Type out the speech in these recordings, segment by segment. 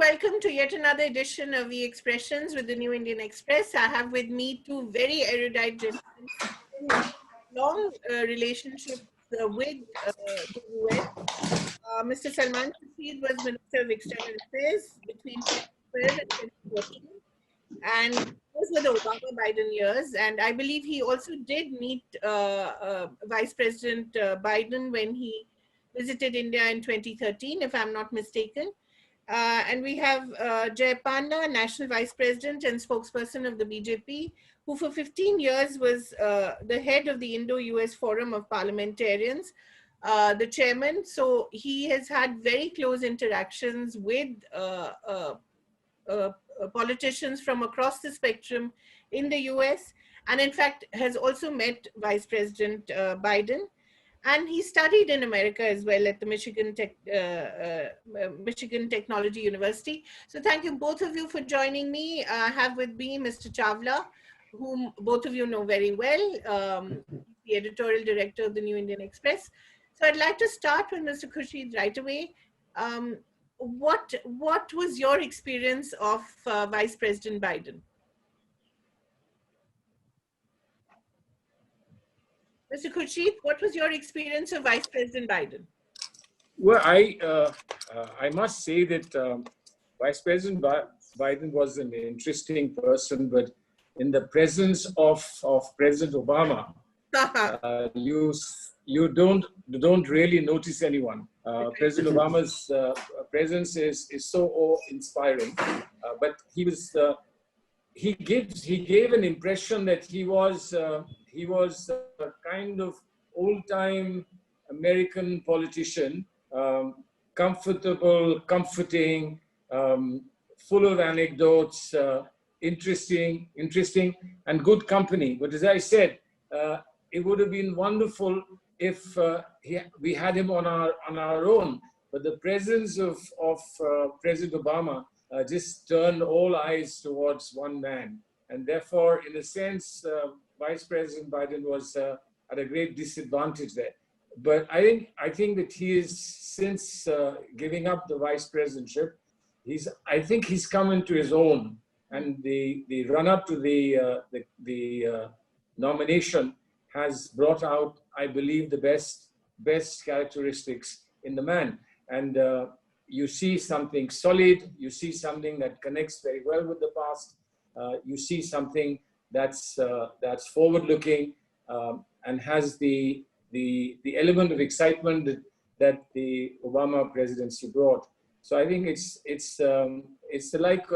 welcome to yet another edition of E Expressions with the New Indian Express. I have with me two very erudite gentlemen, long relationships with the US. Mr. Salman Rashid was Minister of External Affairs between 2012 and 2014, and those were the Obama-Biden years. And I believe he also did meet Vice President Biden when he visited India in 2013, if I'm not mistaken. And we have Jay Panda, National Vice President and spokesperson of the BJP, who for 15 years was the head of the Indo-US Forum of Parliamentarians, the chairman. So he has had very close interactions with politicians from across the spectrum in the US, and in fact has also met Vice President Biden. And he studied in America as well at the Michigan Technology University. So thank you both of you for joining me. I have with me Mr. Chawla, whom both of you know very well, the editorial director of the New Indian Express. So I'd like to start with Mr. Khurshid right away. What was your experience of Vice President Biden? Mr. Khurshid, what was your experience of Vice President Biden? Well, I must say that Vice President Biden was an interesting person, but in the presence of President Obama, you don't really notice anyone. President Obama's presence is so awe-inspiring, but he gave an impression that he was a kind of old-time American politician, comfortable, comforting, full of anecdotes, interesting, and good company. But as I said, it would have been wonderful if we had him on our own. But the presence of President Obama just turned all eyes towards one man, and therefore, in a sense, Vice President Biden was at a great disadvantage there. But I think that he is, since giving up the vice presidentship, I think he's come into his own, and the run up to the nomination has brought out, I believe, the best characteristics in the man. And you see something solid, you see something that connects very well with the past, you see something that's forward-looking and has the element of excitement that the Obama presidency brought. So I think it's like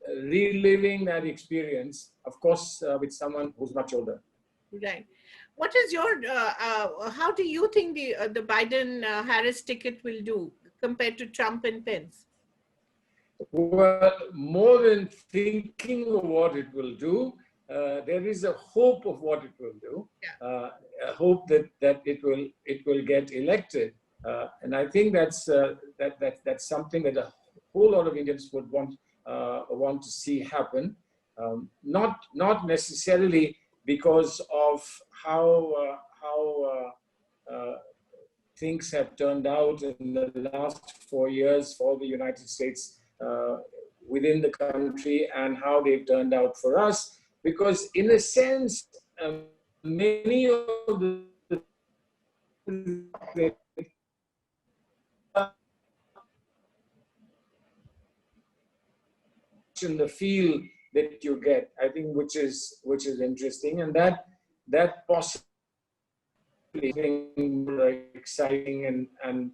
reliving that experience, of course, with someone who's much older. Right. What is your? How do you think the Biden-Harris ticket will do compared to Trump and Pence? Well, more than thinking of what it will do, there is a hope of what it will do. Yeah. A hope that it will get elected, and I think that's something that a whole lot of Indians would want to see happen. Not necessarily because of how things have turned out in the last 4 years for the United States within the country and how they've turned out for us, because in a sense, many of the in the feel that you get, I think, which is interesting, and that possibly more exciting and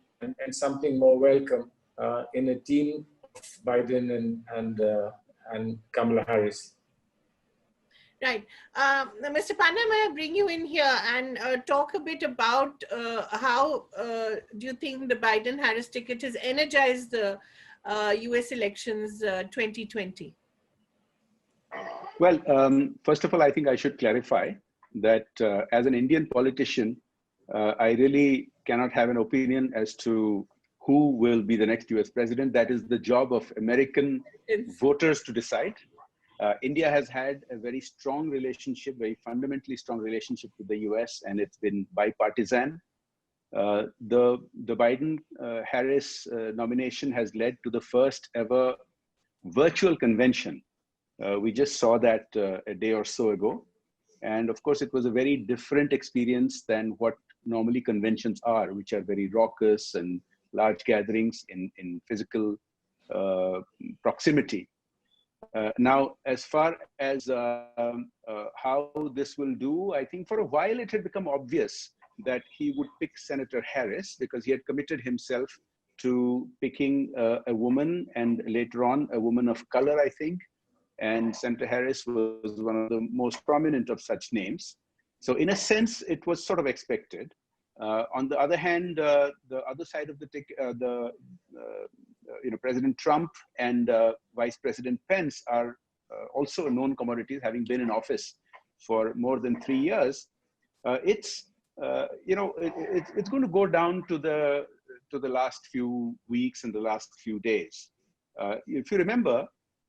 something more welcome in a team of Biden and Kamala Harris. Right. Mr. Panda, may I bring you in here and talk a bit about how do you think the Biden-Harris ticket has energized the US elections 2020? Well, first of all, I think I should clarify that as an Indian politician, I really cannot have an opinion as to who will be the next US president. That is the job of American voters to decide. India has had a very strong relationship, very fundamentally strong relationship with the US, and it's been bipartisan. The Biden-Harris nomination has led to the first ever virtual convention. We just saw that a day or so ago. And of course, it was a very different experience than what normally conventions are, which are very raucous and large gatherings in physical proximity. Now, as far as how this will do, I think for a while it had become obvious that he would pick Senator Harris because he had committed himself to picking a woman and later on a woman of color, I think. And Senator Harris was one of the most prominent of such names. So in a sense, it was sort of expected. On the other hand, the other side of the President Trump and Vice President Pence are also known commodities, having been in office for more than 3 years. It's going to go down to the last few weeks and the last few days. If you remember,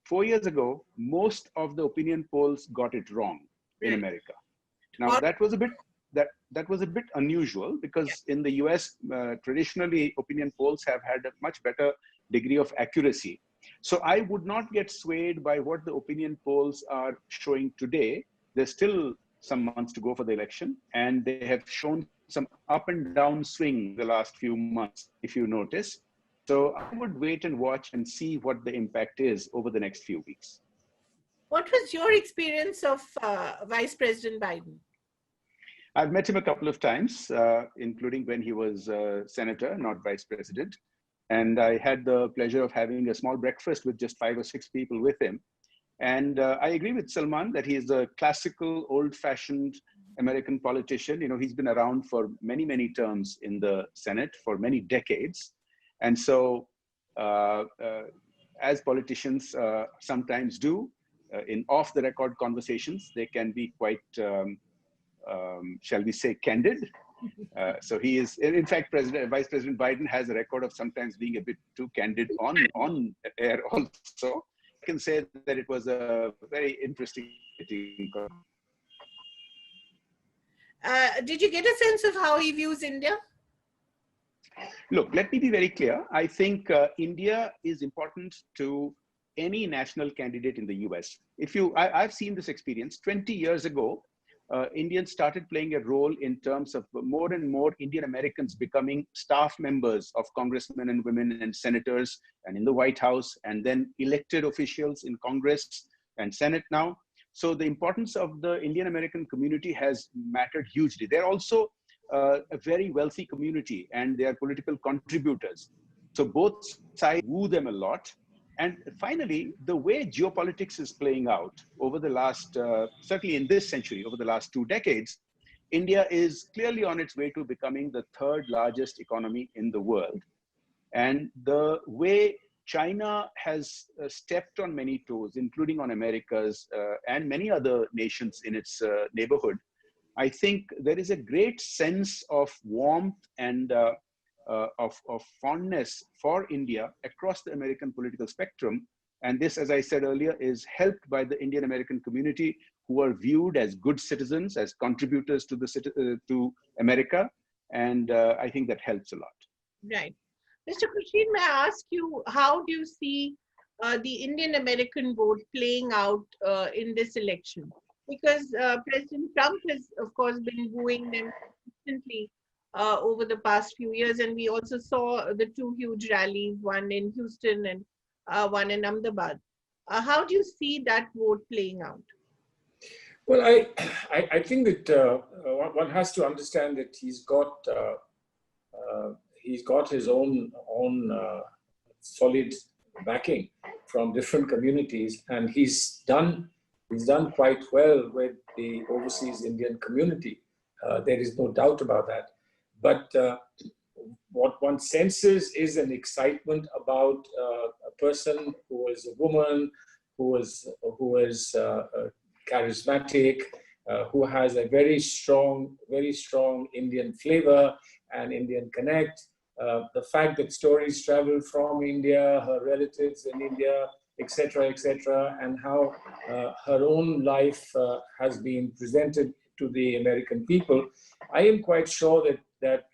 4 years ago, most of the opinion polls got it wrong in America. Now that was a bit unusual because in the US, traditionally opinion polls have had a much better degree of accuracy. So I would not get swayed by what the opinion polls are showing today. There's still some months to go for the election, and they have shown some up and down swing the last few months, if you notice. So I would wait and watch and see what the impact is over the next few weeks. What was your experience of Vice President Biden? I've met him a couple of times, including when he was senator, not vice president. And I had the pleasure of having a small breakfast with just 5 or 6 people with him. And I agree with Salman that he is a classical, old-fashioned American politician. You know, he's been around for many, many terms in the Senate for many decades. And so, as politicians sometimes do, in off-the-record conversations, they can be quite, shall we say, candid. So he is, in fact, Vice President Biden has a record of sometimes being a bit too candid on air also. I can say that it was a very interesting meeting. Did you get a sense of how he views India? Look, let me be very clear. I think India is important to any national candidate in the US. I've seen this experience 20 years ago. Indians started playing a role in terms of more and more Indian Americans becoming staff members of congressmen and women and senators and in the White House, and then elected officials in Congress and Senate now. So the importance of the Indian American community has mattered hugely. They're also a very wealthy community and they are political contributors. So both sides woo them a lot. And finally, the way geopolitics is playing out over the last, certainly in this century, over the last 2 decades, India is clearly on its way to becoming the 3rd largest economy in the world. And the way China has stepped on many toes, including on America's and many other nations in its neighborhood, I think there is a great sense of warmth and of fondness for India across the American political spectrum. And this, as I said earlier, is helped by the Indian American community who are viewed as good citizens, as contributors to America. And I think that helps a lot. Right. Mr. Khurshid, may I ask you, how do you see the Indian American vote playing out in this election? Because President Trump has, of course, been wooing them consistently over the past few years. And we also saw the 2 huge rallies, one in Houston and one in Ahmedabad. How do you see that vote playing out? Well, I think that one has to understand that he's got his own solid backing from different communities, and he's done quite well with the overseas Indian community. There is no doubt about that. But what one senses is an excitement about a person who is a woman, who is charismatic, who has a very strong Indian flavor and Indian connect. The fact that stories travel from India, her relatives in India, etc., and how her own life has been presented to the American people, I am quite sure that that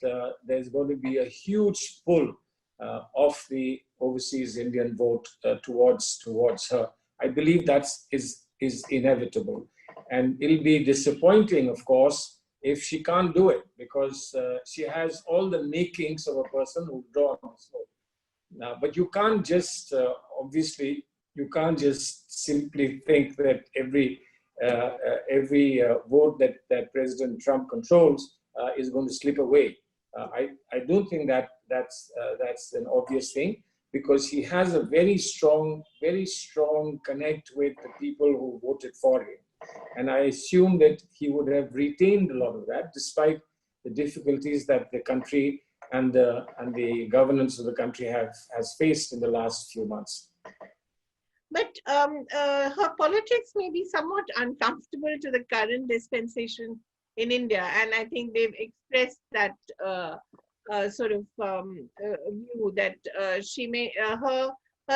there's going to be a huge pull of the overseas Indian vote towards her. I believe is inevitable, and it'll be disappointing, of course, if she can't do it, because she has all the makings of a person who draws this vote. But you can't just obviously you can't just simply think that every vote that President Trump controls is going to slip away. I don't think that's an obvious thing, because he has a very strong connect with the people who voted for him. And I assume that he would have retained a lot of that, despite the difficulties that the country and the governance of the country has faced in the last few months. But her politics may be somewhat uncomfortable to the current dispensation in India, and I think they've expressed that sort of view that she may her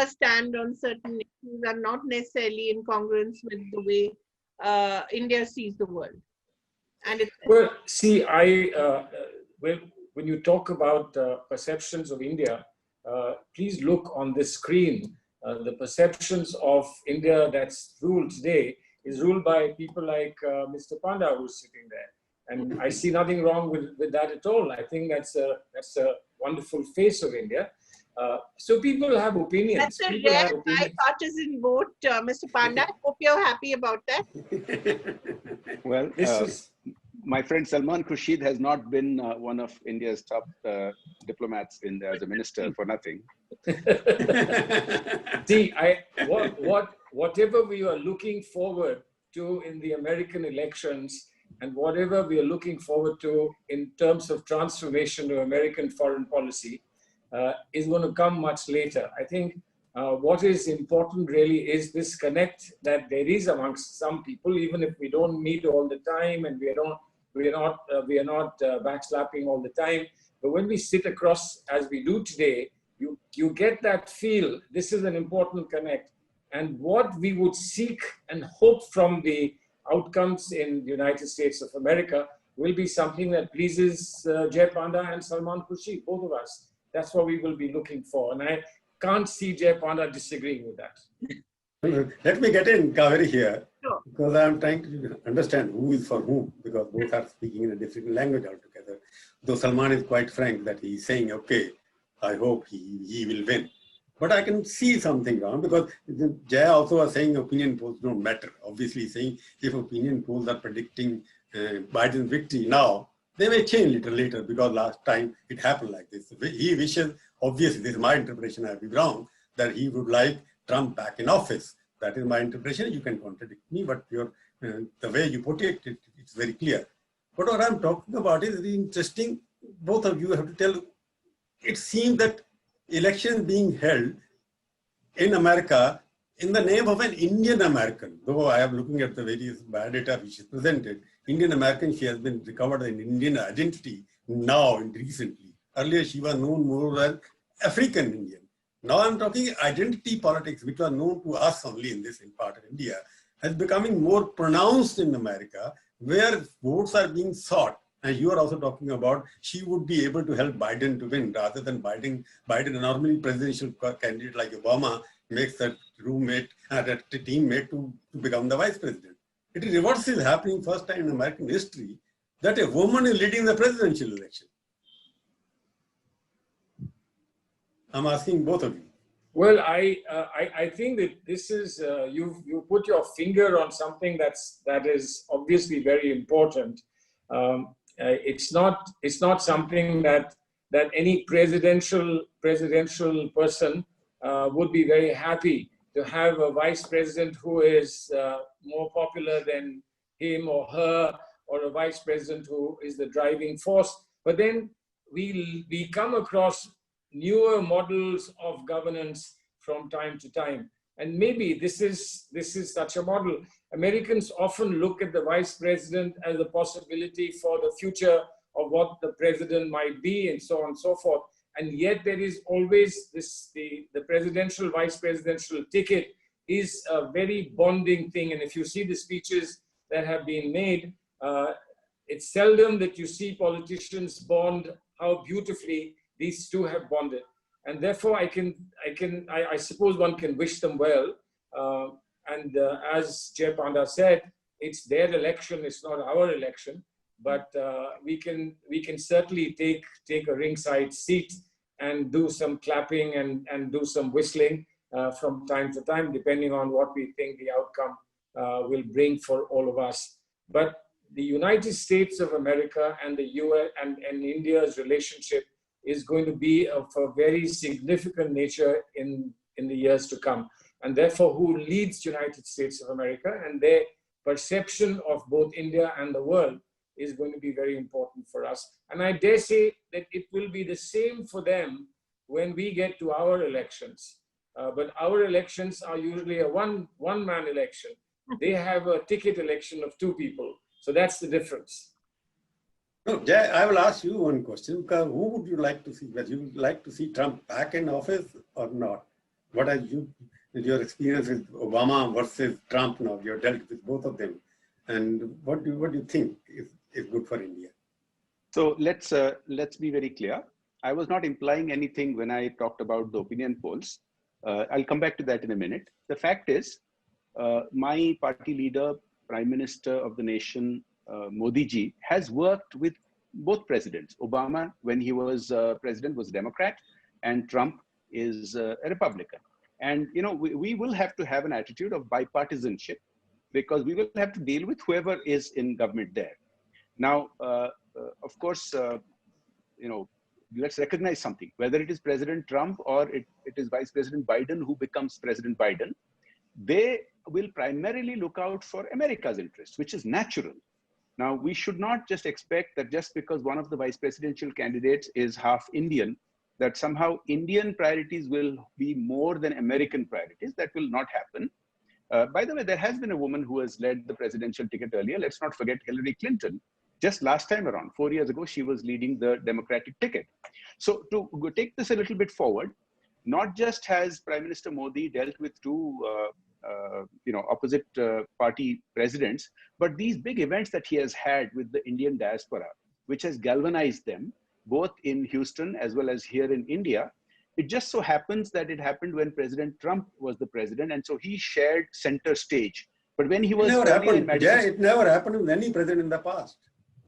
stand on certain issues are not necessarily in congruence with the way India sees the world. And it's well, see, when you talk about perceptions of India, please look on this screen. The perceptions of India that's ruled today is ruled by people like Mr. Panda, who's sitting there. And I see nothing wrong with that at all. I think that's a wonderful face of India. So people have opinions. That's a people rare have opinions. bipartisan vote, Mr. Panda. I hope you're happy about that. Well, my friend Salman Khurshid has not been one of India's top diplomats as a minister for nothing. See, whatever we are looking forward to in the American elections, and whatever we are looking forward to in terms of transformation of American foreign policy, is going to come much later. I think what is important really is this connect that there is amongst some people, even if we don't meet all the time and we are not backslapping all the time. But when we sit across as we do today, you get that feel. This is an important connect, and what we would seek and hope from the outcomes in the United States of America will be something that pleases Jay Panda and Salman Khurshid, both of us. That's what we will be looking for, and I can't see Jay Panda disagreeing with that. Let me get in, Kaveri, here, Sure. because I'm trying to understand who is for whom, because both are speaking in a different language altogether. Though Salman is quite frank that he's saying, okay, I hope he will win. But I can see something wrong, because Jay also was saying opinion polls don't matter. Obviously saying if opinion polls are predicting Biden's victory now, they may change little later, because last time it happened like this. He wishes, obviously, this is my interpretation, I may be wrong, that he would like Trump back in office. That is my interpretation. You can contradict me, but the way you put it, it's very clear. But what I'm talking about is really interesting. Both of you have to tell. It seems that elections being held in America in the name of an Indian American. Though I am looking at the various biodata which is presented, Indian American, she has been recovered an Indian identity now and recently. Earlier, she was known more as African Indian. Now I'm talking identity politics, which was known to us only in this part of India, has becoming more pronounced in America, where votes are being sought. And you are also talking about she would be able to help Biden to win rather than Biden. Biden, a normally presidential candidate like Obama, makes that roommate, that teammate to become the vice president. It is reverse is happening first time in American history that a woman is leading the presidential election. I'm asking both of you. Well, I think that this is you put your finger on something that is obviously very important. It's not something that any presidential person would be very happy to have a vice president who is more popular than him or her, or a vice president who is the driving force. But then we come across newer models of governance from time to time. And maybe this is such a model. Americans often look at the vice president as a possibility for the future of what the president might be, and so on and so forth. And yet there is always the presidential, vice presidential ticket is a very bonding thing. And if you see the speeches that have been made, it's seldom that you see politicians bond how beautifully these two have bonded. And therefore, I suppose one can wish them well. As Jay Panda said, it's their election, it's not our election. But we can certainly take a ringside seat and do some clapping and do some whistling from time to time, depending on what we think the outcome will bring for all of us. But the United States of America and the US and India's relationship is going to be of a very significant nature in the years to come. And therefore, who leads United States of America and their perception of both India and the world is going to be very important for us. And I dare say that it will be the same for them when we get to our elections. But our elections are usually a one-man election. They have a ticket election of two people. So that's the difference. No, Jay, I will ask you one question. Who would you like to see? Whether you would like to see Trump back in office or not? What are your experience with Obama versus Trump now? You're dealt with both of them. And what do you think is good for India? So let's be very clear. I was not implying anything when I talked about the opinion polls. I'll come back to that in a minute. The fact is, my party leader, Prime Minister of the nation, Modi ji, has worked with both presidents. Obama, when he was president, was a Democrat, and Trump is a Republican. And we will have to have an attitude of bipartisanship, because we will have to deal with whoever is in government there. Now, of course, let's recognize something. Whether it is President Trump or it is Vice President Biden who becomes President Biden, they will primarily look out for America's interests, which is natural. Now, we should not just expect that just because one of the vice presidential candidates is half Indian, that somehow Indian priorities will be more than American priorities. That will not happen. By the way, there has been a woman who has led the presidential ticket earlier. Let's not forget Hillary Clinton. Just last time around, 4 years ago, she was leading the Democratic ticket. So to take this a little bit forward, not just has Prime Minister Modi dealt with two opposite party presidents, but these big events that he has had with the Indian diaspora, which has galvanized them, both in Houston as well as here in India. It just so happens that it happened when President Trump was the president, and so he shared center stage. But when he was it never happened with any president in the past.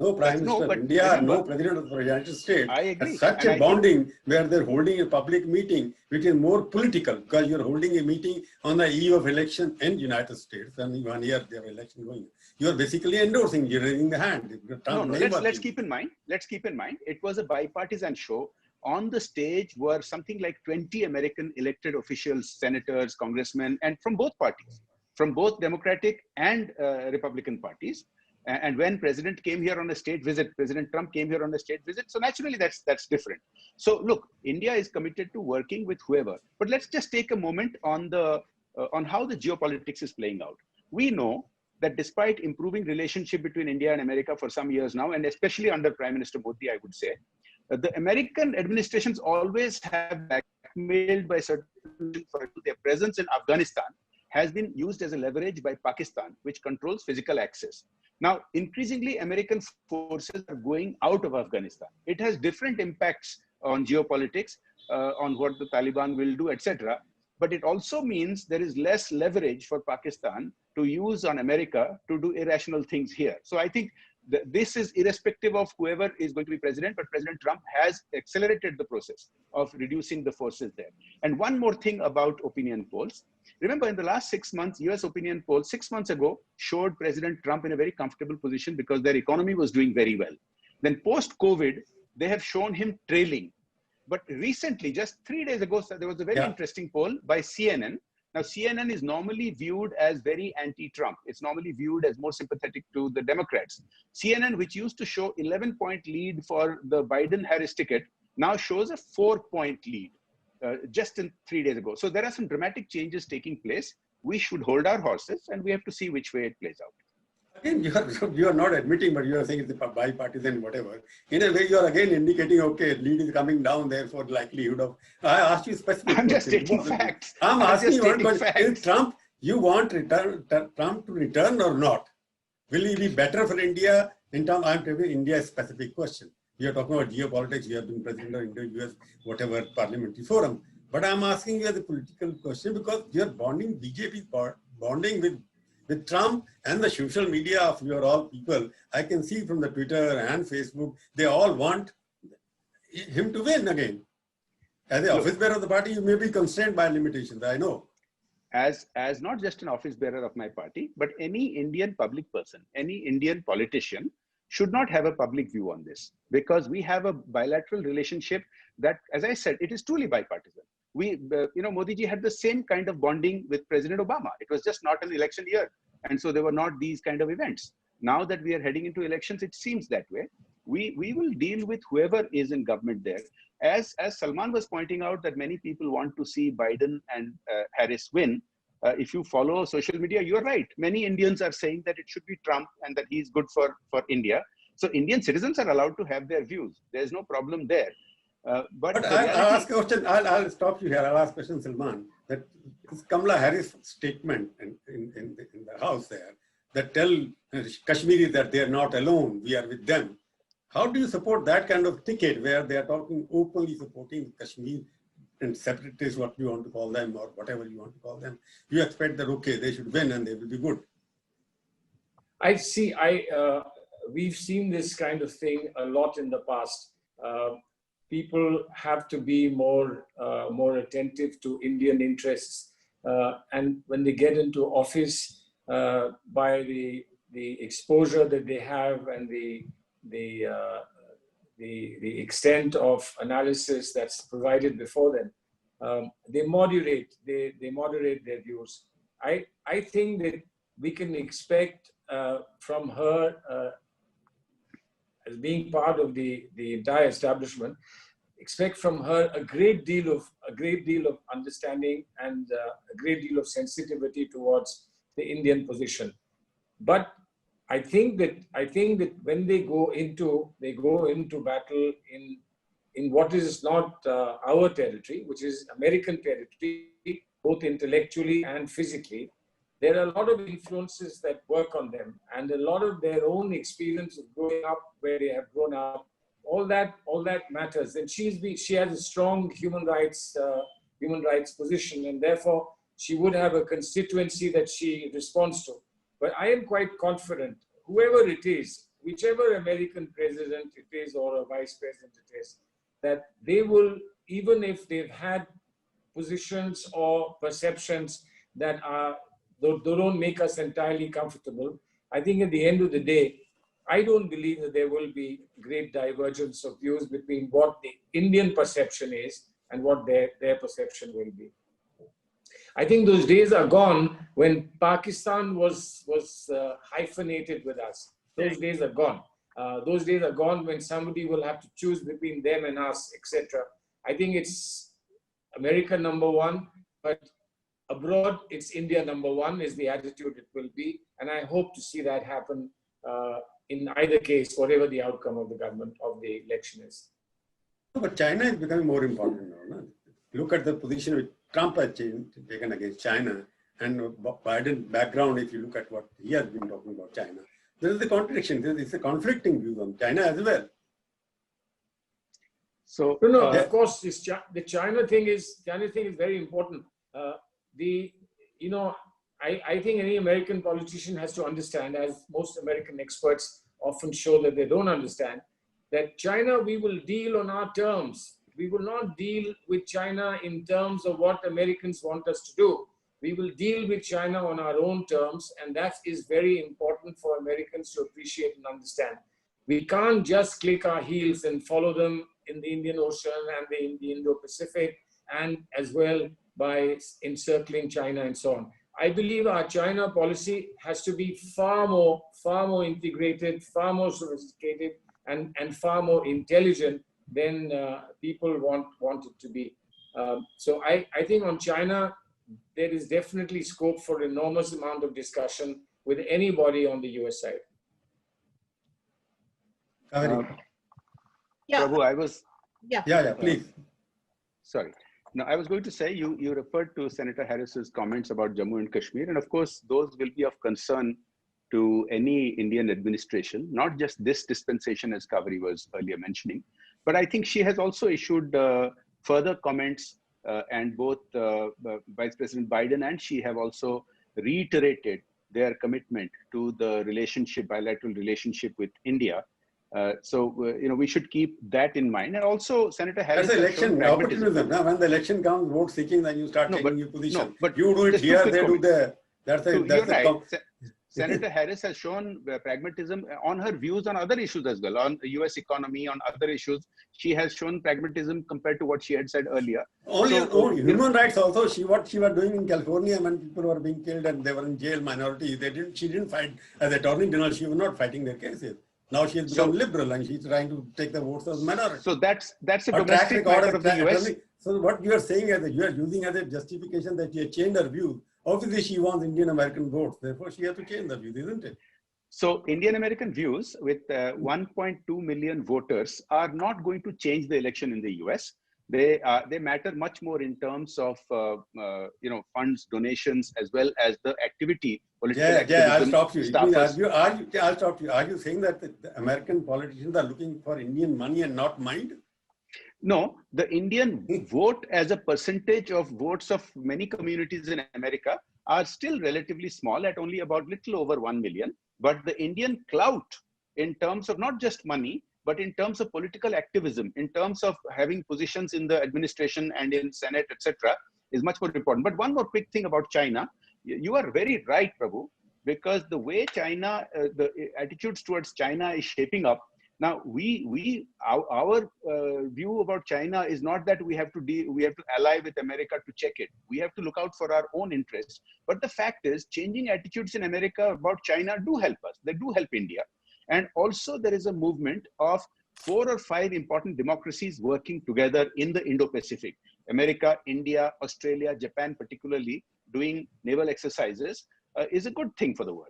No Prime Minister of India, remember, no President of the United States. I agree. Has such a bonding where they're holding a public meeting, which is more political, because you're holding a meeting on the eve of election in United States, and 1 year they have election going. You're basically endorsing, you're raising the hand. Let's keep in mind, it was a bipartisan show. On the stage were something like 20 American elected officials, senators, congressmen, and from both parties, from both Democratic and Republican parties. And when President came here on a state visit, President Trump came here on a state visit. So naturally, that's different. So look, India is committed to working with whoever. But let's just take a moment on how the geopolitics is playing out. We know that despite improving relationship between India and America for some years now, and especially under Prime Minister Modi, I would say, the American administrations always have blackmailed by certain, their presence in Afghanistan has been used as a leverage by Pakistan, which controls physical access. Now, increasingly, American forces are going out of Afghanistan. It has different impacts on geopolitics, on what the Taliban will do, etc. But it also means there is less leverage for Pakistan to use on America to do irrational things here. So I think this is irrespective of whoever is going to be president, but President Trump has accelerated the process of reducing the forces there. And one more thing about opinion polls. Remember, in the last 6 months, US opinion polls 6 months ago showed President Trump in a very comfortable position because their economy was doing very well. Then post-COVID, they have shown him trailing. But recently, just 3 days ago, there was a very interesting poll by CNN. Now, CNN is normally viewed as very anti-Trump. It's normally viewed as more sympathetic to the Democrats. CNN, which used to show 11-point lead for the Biden-Harris ticket, now shows a 4-point lead just in 3 days ago. So there are some dramatic changes taking place. We should hold our horses, and we have to see which way it plays out. Again, you are not admitting, but you are saying it's a bipartisan, whatever. In a way, you are again indicating, okay, lead is coming down, therefore likelihood of. I asked you specific. I'm just stating facts. I'm asking you one question. Is Trump, you want Trump to return or not? Will he be better for India In terms, I'm taking India-specific question. We are talking about geopolitics. You have been president of Indo-US, whatever parliamentary forum. But I'm asking you as a political question because you are bonding BJP bonding with Trump and the social media of your all people. I can see from the Twitter and Facebook, they all want him to win again. As the office bearer of the party, you may be constrained by limitations, I know. As not just an office bearer of my party, but any Indian public person, any Indian politician should not have a public view on this, because we have a bilateral relationship that, as I said, it is truly bipartisan. We, Modi ji had the same kind of bonding with President Obama. It was just not an election year. And so there were not these kind of events. Now that we are heading into elections, it seems that way. We will deal with whoever is in government there. As Salman was pointing out, that many people want to see Biden and Harris win. If you follow social media, you're right. Many Indians are saying that it should be Trump and that he's good for India. So Indian citizens are allowed to have their views. There's no problem there. But I'll ask a question. I'll stop you here. I'll ask a question, Salman. That is Kamala Harris' statement in the house there that tell Kashmiris that they are not alone. We are with them. How do you support that kind of ticket where they are talking openly supporting Kashmir and separatists, what you want to call them, or whatever you want to call them? You expect that, okay, they should win and they will be good. We've seen this kind of thing a lot in the past. People have to be more attentive to Indian interests, and when they get into office, by the exposure that they have and the extent of analysis that's provided before them, they moderate their views. I think that we can expect from her, as being part of the entire establishment, expect from her a great deal of understanding and a great deal of sensitivity towards the Indian position. But I think that when they go into battle in what is not our territory, which is American territory, both intellectually and physically, there are a lot of influences that work on them, and a lot of their own experience of growing up where they have grown up. All that matters. And she has a strong human rights position, and therefore she would have a constituency that she responds to. But I am quite confident, whoever it is, whichever American president it is or a vice president it is, that they will, even if they've had positions or perceptions that don't make us entirely comfortable, I think at the end of the day, I don't believe that there will be great divergence of views between what the Indian perception is and what their perception will be. I think those days are gone when Pakistan was hyphenated with us. Those days are gone. Those days are gone when somebody will have to choose between them and us, etc. I think it's America number one, but abroad it's India number one is the attitude it will be. And I hope to see that happen in either case, whatever the outcome of the government of the election is. But China is becoming more important now. No? Look at the position which Trump has taken against China, and Biden's background, if you look at what he has been talking about China, there is a contradiction. There is a conflicting view on China as well. So of course, the China thing is very important. I think any American politician has to understand, as most American experts often show that they don't understand, that China, we will deal on our terms. We will not deal with China in terms of what Americans want us to do. We will deal with China on our own terms, and that is very important for Americans to appreciate and understand. We can't just click our heels and follow them in the Indian Ocean and the Indo-Pacific, and as well by encircling China and so on. I believe our China policy has to be far more integrated, far more sophisticated, and far more intelligent than people want it to be. So I think on China, there is definitely scope for enormous amount of discussion with anybody on the US side. Prabhu, Yeah, please. Sorry. Now, I was going to say, you referred to Senator Harris's comments about Jammu and Kashmir, and of course, those will be of concern to any Indian administration, not just this dispensation as Kaveri was earlier mentioning, but I think she has also issued further comments and both Vice President Biden and she have also reiterated their commitment to the relationship, bilateral relationship with India. We should keep that in mind. And also, Senator Harris That's has shown election pragmatism. opportunism. Now, when the election comes, vote seeking, then you start taking your position. No, but you do it just two here, quick they do comments. there. That's You're right. Senator Harris has shown pragmatism on her views on other issues as well, on the US economy, on other issues. She has shown pragmatism compared to what she had said earlier. Only human rights also, what she was doing in California when people were being killed and they were in jail, minorities, she didn't fight as attorney general, she was not fighting their cases. Now she has become liberal and she's trying to take the votes of minority. So that's a domestic matter of the US. So what you are saying is that you are using as a justification that she has changed her view. Obviously, she wants Indian American votes. Therefore, she has to change the views, isn't it? So Indian American views with 1.2 million voters are not going to change the election in the US. They matter much more in terms of funds, donations, as well as the activity. I'll stop you. I'll stop you. Are you saying that the American politicians are looking for Indian money and not mind? No, the Indian vote as a percentage of votes of many communities in America are still relatively small at only about little over 1 million. But the Indian clout in terms of not just money, but in terms of political activism, in terms of having positions in the administration and in Senate, etc., is much more important. But one more quick thing about China. You are very right, Prabhu, because the way China, the attitudes towards China is shaping up. Now, our view about China is not that we have to ally with America to check it. We have to look out for our own interests. But the fact is, changing attitudes in America about China do help us. They do help India. And also, there is a movement of 4 or 5 important democracies working together in the Indo-Pacific. America, India, Australia, Japan, particularly doing naval exercises is a good thing for the world.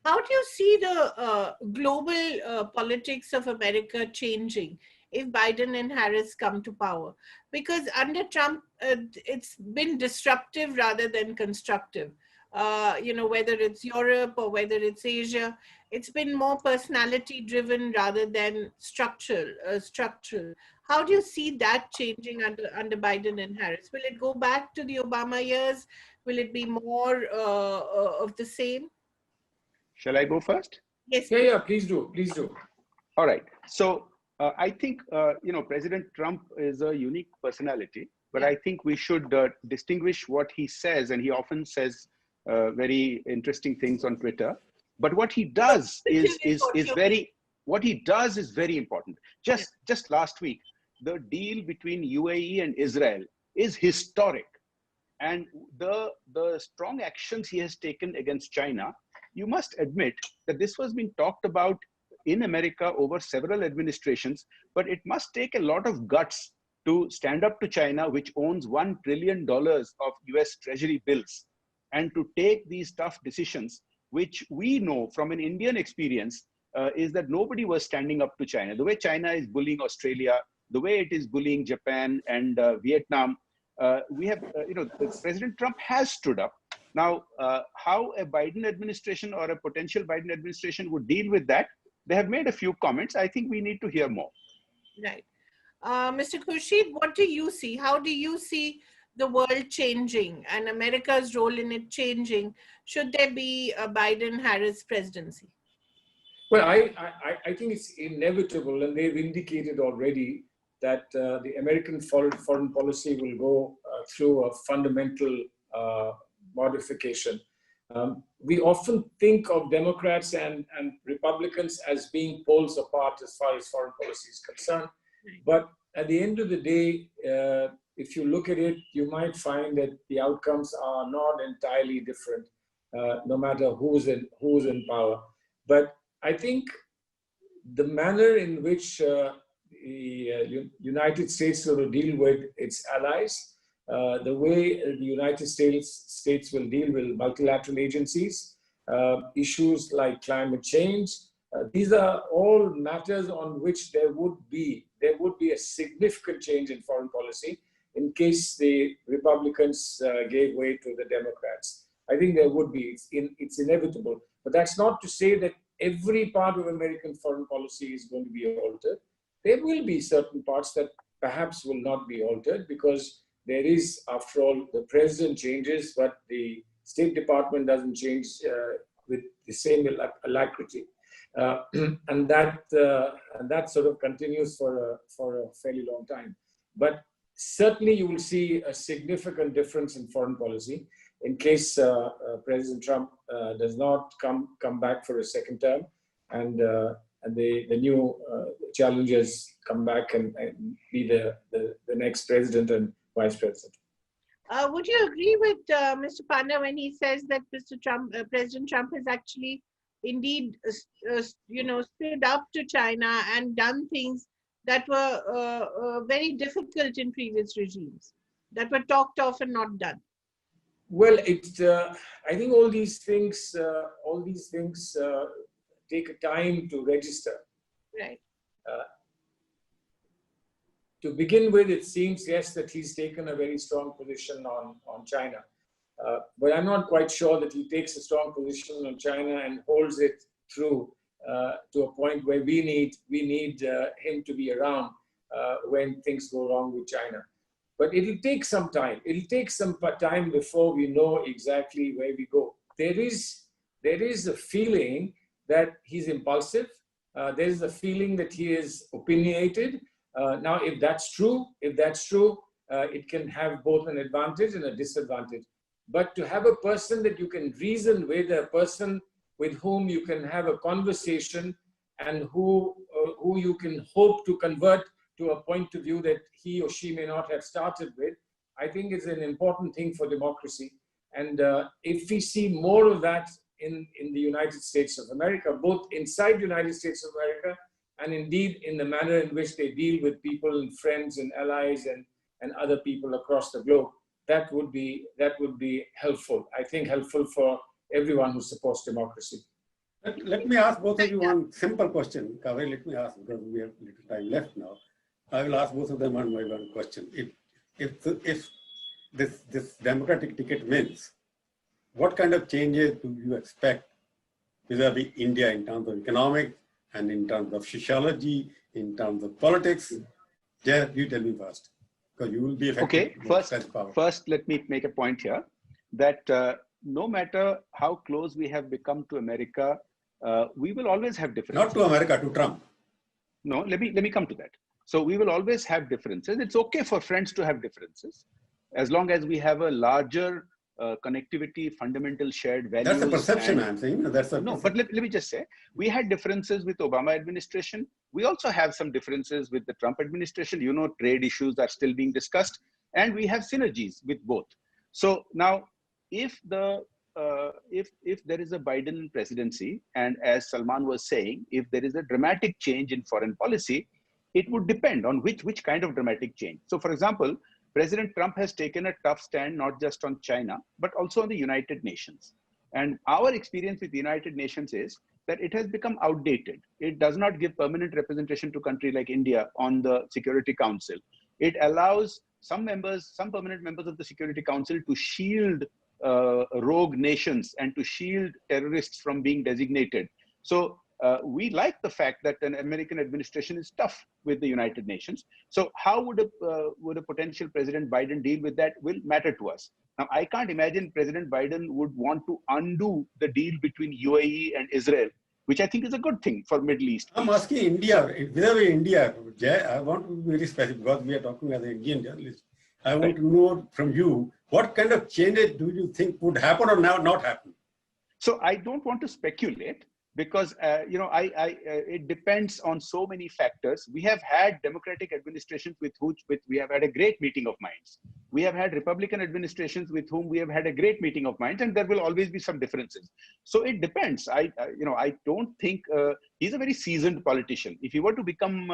How do you see the global politics of America changing if Biden and Harris come to power? Because under Trump, it's been disruptive rather than constructive. Whether it's Europe or whether it's Asia, it's been more personality driven rather than structural. How do you see that changing under Biden and Harris? Will it go back to the Obama years? Will it be more of the same? Shall I go first? Yes. Yeah, please do. Please do. All right. So I think, President Trump is a unique personality, but I think we should distinguish what he says, and he often says very interesting things on Twitter. But what he does is very important. Just last week, the deal between UAE and Israel is historic, and the strong actions he has taken against China. You must admit that this was being talked about in America over several administrations, but it must take a lot of guts to stand up to China, which owns $1 trillion of US Treasury bills, and to take these tough decisions, which we know from an Indian experience is that nobody was standing up to China. The way China is bullying Australia, the way it is bullying Japan and Vietnam, President Trump has stood up. Now, how a Biden administration or a potential Biden administration would deal with that, they have made a few comments. I think we need to hear more. Right. Mr. Khurshid, what do you see? How do you see the world changing and America's role in it changing? Should there be a Biden-Harris presidency? Well, I think it's inevitable, and they've indicated already that the American foreign policy will go through a fundamental modification. We often think of Democrats and Republicans as being poles apart as far as foreign policy is concerned. But at the end of the day, if you look at it, you might find that the outcomes are not entirely different, no matter who's in power. But I think the manner in which the United States will deal with its allies, the way the United States will deal with multilateral agencies, issues like climate change, these are all matters on which there would be a significant change in foreign policy in case the Republicans gave way to the Democrats. I think there would be. It's inevitable. But that's not to say that every part of American foreign policy is going to be altered. There will be certain parts that perhaps will not be altered because there is, after all, the president changes, but the State Department doesn't change with the same alacrity. And that sort of continues for a fairly long time. But certainly you will see a significant difference in foreign policy in case President Trump does not come back for a second term, and the new challengers come back and be the next president and vice president. Would you agree with Mr. Panda when he says that President Trump has actually indeed, stood up to China and done things that were very difficult in previous regimes, that were talked of and not done? Well, I think all these things take a time to register. Right. To begin with, it seems, yes, that he's taken a very strong position on China. But I'm not quite sure that he takes a strong position on China and holds it through to a point where we need him to be around when things go wrong with China. But it'll take some time. It'll take some time before we know exactly where we go. There is a feeling that he's impulsive. There is a feeling that he is opinionated. Now, if that's true, it can have both an advantage and a disadvantage. But to have a person that you can reason with, a person with whom you can have a conversation and who you can hope to convert to a point of view that he or she may not have started with, I think is an important thing for democracy. And if we see more of that in the United States of America, both inside the United States of America and indeed in the manner in which they deal with people and friends and allies and other people across the globe, that would be helpful. I think helpful for everyone who supports democracy. Let me ask both of you one simple question. Kaveri, let me ask, because we have little time left now. I will ask both of them one by one question. If this democratic ticket wins, what kind of changes do you expect vis-a-vis India in terms of economics and in terms of sociology, in terms of politics? Jay, you tell me first, because you will be affected. Okay, first let me make a point here that no matter how close we have become to America, we will always have differences. Not to America, to Trump. No, let me come to that. So we will always have differences. It's okay for friends to have differences, as long as we have a larger connectivity, fundamental shared values. That's the perception I'm saying. That's a no, but let me just say, we had differences with Obama administration. We also have some differences with the Trump administration. You know, trade issues are still being discussed, and we have synergies with both. So now, if there is a Biden presidency, and as Salman was saying, if there is a dramatic change in foreign policy, it would depend on which kind of dramatic change. So, for example, President Trump has taken a tough stand, not just on China, but also on the United Nations. And our experience with the United Nations is that it has become outdated. It does not give permanent representation to a country like India on the Security Council. It allows some permanent members of the Security Council to shield rogue nations and to shield terrorists from being designated. So we like the fact that an American administration is tough with the United Nations. So how would a potential President Biden deal with that will matter to us. Now, I can't imagine President Biden would want to undo the deal between UAE and Israel, which I think is a good thing for Middle East. I'm asking India, vis-a-vis India, Jay, I want to be very specific because we are talking as an Indian journalist. I want to know from you, what kind of changes do you think would happen or now not happen? So I don't want to speculate, because it depends on so many factors. We have had Democratic administrations with we have had a great meeting of minds. We have had Republican administrations with whom we have had a great meeting of minds, and there will always be some differences. So it depends. I don't think he's a very seasoned politician. If he were to become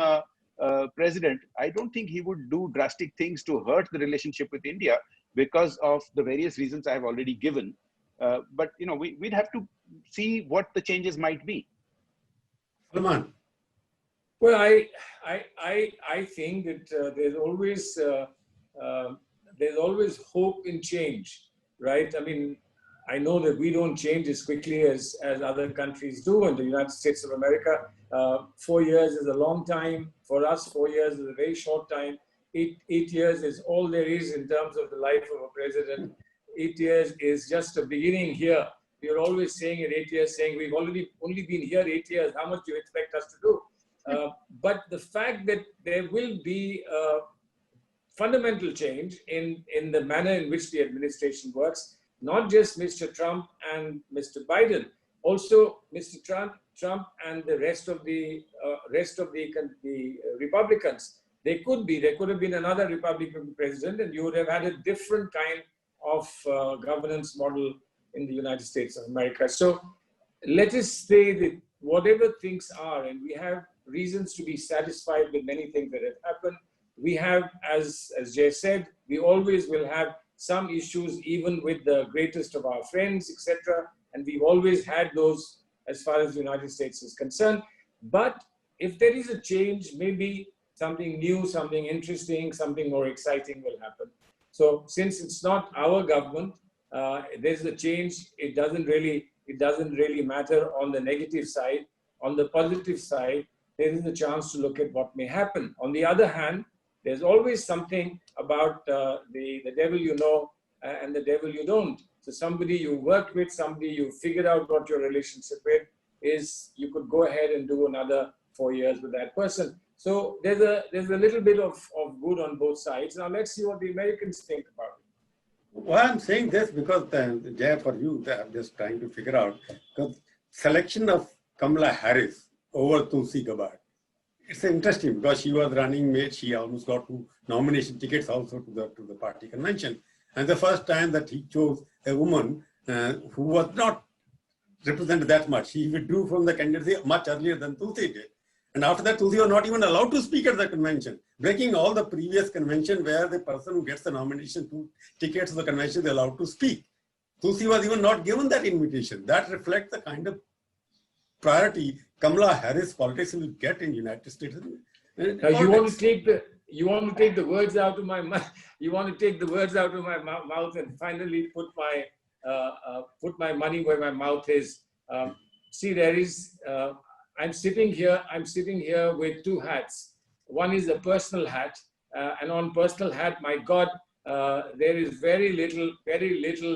president, I don't think he would do drastic things to hurt the relationship with India because of the various reasons I have already given. But we'd have to see what the changes might be. Salman. Well, I think that there's always hope in change, right? I mean, I know that we don't change as quickly as other countries do. In the United States of America, 4 years is a long time. For us, 4 years is a very short time. 8 years is all there is in terms of the life of a president. 8 years is just a beginning here. We are always saying at 8 years, saying we've only been here 8 years. How much do you expect us to do? But the fact that there will be fundamental change in the manner in which the administration works, not just Mr. Trump and Mr. Biden, also Mr. Trump and the rest of the Republicans. There could have been another Republican president, and you would have had a different kind of governance model in the United States of America. So let us say that whatever things are, and we have reasons to be satisfied with many things that have happened. We have, as Jay said, we always will have some issues, even with the greatest of our friends, etc. And we've always had those as far as the United States is concerned. But if there is a change, maybe something new, something interesting, something more exciting will happen. So since it's not our government, there's a change. It doesn't really matter on the negative side. On the positive side, there is a chance to look at what may happen. On the other hand, there's always something about the devil you know and the devil you don't. So somebody you worked with, somebody you figured out what your relationship with is, you could go ahead and do another 4 years with that person. So there's a little bit of good on both sides. Now let's see what the Americans think about it. Well, I'm saying this because, Jay, for you, I'm just trying to figure out, because selection of Kamala Harris over Tulsi Gabbard, it's interesting because she was running mate. She almost got 2 nomination tickets also to the party convention. And the first time that he chose a woman who was not represented that much, he withdrew from the candidacy much earlier than Tulsi did. And after that, Tulsi was not even allowed to speak at the convention, breaking all the previous convention where the person who gets the nomination to tickets to the convention is allowed to speak. Tulsi was even not given that invitation. That reflects the kind of priority Kamala Harris politics will get in the United States. You want to take the words out of my mouth. You want to take the words out of my mouth and finally put my money where my mouth is. See, there is. I'm sitting here with 2 hats. One is a personal hat, and on personal hat, my God, there is very little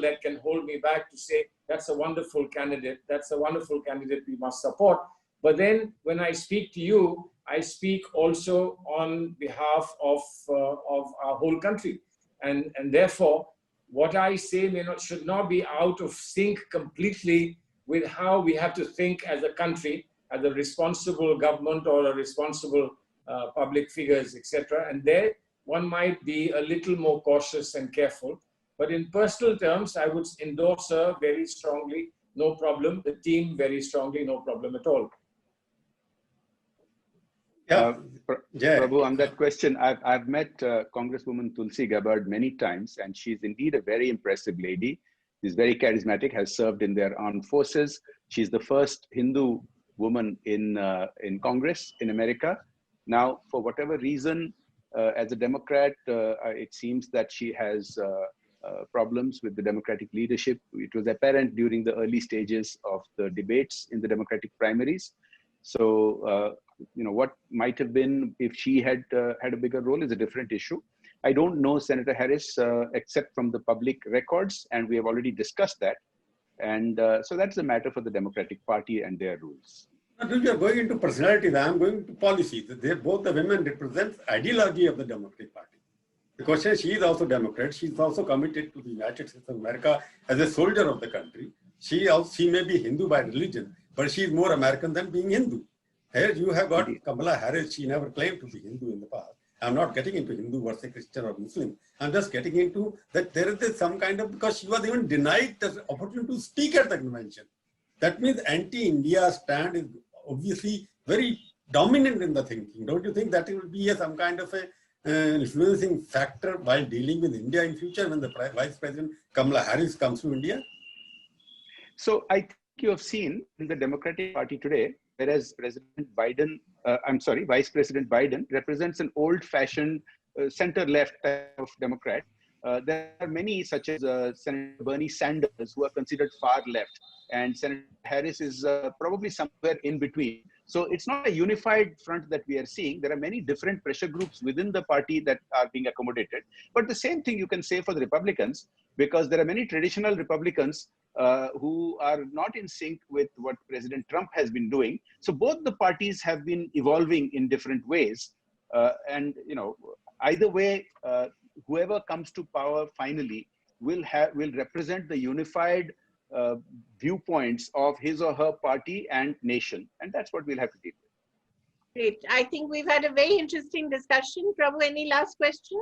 that can hold me back to say that's a wonderful candidate. That's a wonderful candidate we must support. But then when I speak to you, I speak also on behalf of our whole country. And therefore, what I say should not be out of sync completely with how we have to think as a country, as a responsible government or a responsible public figures, etc. And there, one might be a little more cautious and careful. But in personal terms, I would endorse her very strongly, no problem. The team very strongly, no problem at all. Yeah, Prabhu, on that question, I've met Congresswoman Tulsi Gabbard many times, and she's indeed a very impressive lady. She's very charismatic, has served in their armed forces. She's the first Hindu woman in Congress in America. Now, for whatever reason, as a Democrat, it seems that she has problems with the Democratic leadership. It was apparent during the early stages of the debates in the Democratic primaries. So, what might have been if she had had a bigger role is a different issue. I don't know Senator Harris except from the public records, and we have already discussed that. And so that's a matter for the Democratic Party and their rules. Now, you are going into personalities. I am going to policies. Both the women represent ideology of the Democratic Party. The question is, she is also Democrat. She is also committed to the United States of America as a soldier of the country. She may be Hindu by religion, but she is more American than being Hindu. Here you have got Kamala Harris. She never claimed to be Hindu in the past. I'm not getting into Hindu versus Christian or Muslim. I'm just getting into that there is some kind of, because she was even denied the opportunity to speak at the convention. That means anti-India stand is obviously very dominant in the thinking. Don't you think that it will be some kind of a influencing factor while dealing with India in future when the Vice President Kamala Harris comes to India? So I think you have seen in the Democratic Party today, whereas Vice President Biden represents an old-fashioned center-left type of Democrat, there are many, such as Senator Bernie Sanders, who are considered far left, and Senator Harris is probably somewhere in between. So it's not a unified front that we are seeing. There are many different pressure groups within the party that are being accommodated. But the same thing you can say for the Republicans, because there are many traditional Republicans who are not in sync with what President Trump has been doing. So both the parties have been evolving in different ways. And either way, whoever comes to power finally will represent the unified viewpoints of his or her party and nation, and that's what we'll have to deal with. Great. I think we've had a very interesting discussion. Prabhu, any last question?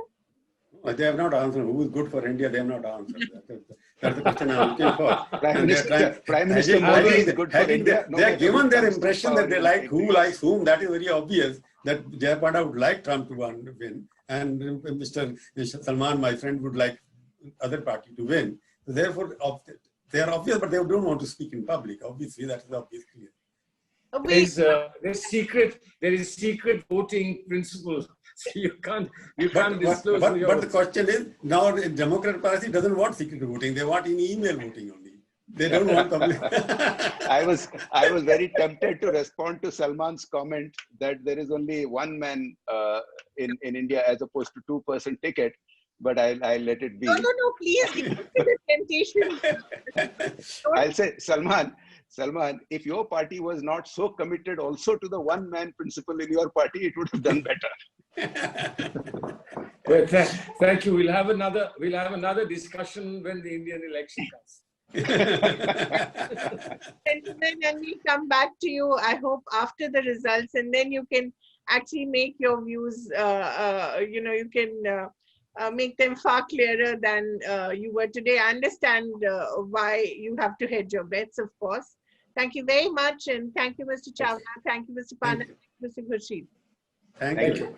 They have not answered. Who is good for India? They have not answered. That's the question I'm looking for. Prime Minister Modi is good for India. They are given their impression that they like who likes whom. That is very obvious that Jayapada would like Trump to win, and Mr. Salman, my friend, would like other party to win. So therefore, they are obvious, but they don't want to speak in public. Obviously, that is obvious. Clear. There is secret voting principles. So you can't disclose. But the question is, now the Democrat Party doesn't want secret voting. They want in email voting only. They don't want public. I was very tempted to respond to Salman's comment that there is only one man in India as opposed to two-person ticket, but I'll let it be. No, please. The temptation. I'll say, Salman, if your party was not so committed also to the one-man principle in your party, it would have done better. Well, thank you. We'll have another discussion when the Indian election comes. Gentlemen, and we'll come back to you, I hope, after the results, and then you can actually make your views, you can make them far clearer than you were today. I understand why you have to hedge your bets, of course. Thank you very much, and thank you, Mr. Chawla. Thank you, Mr. Pana. Thank you, Mr. Khurshid. Thank you.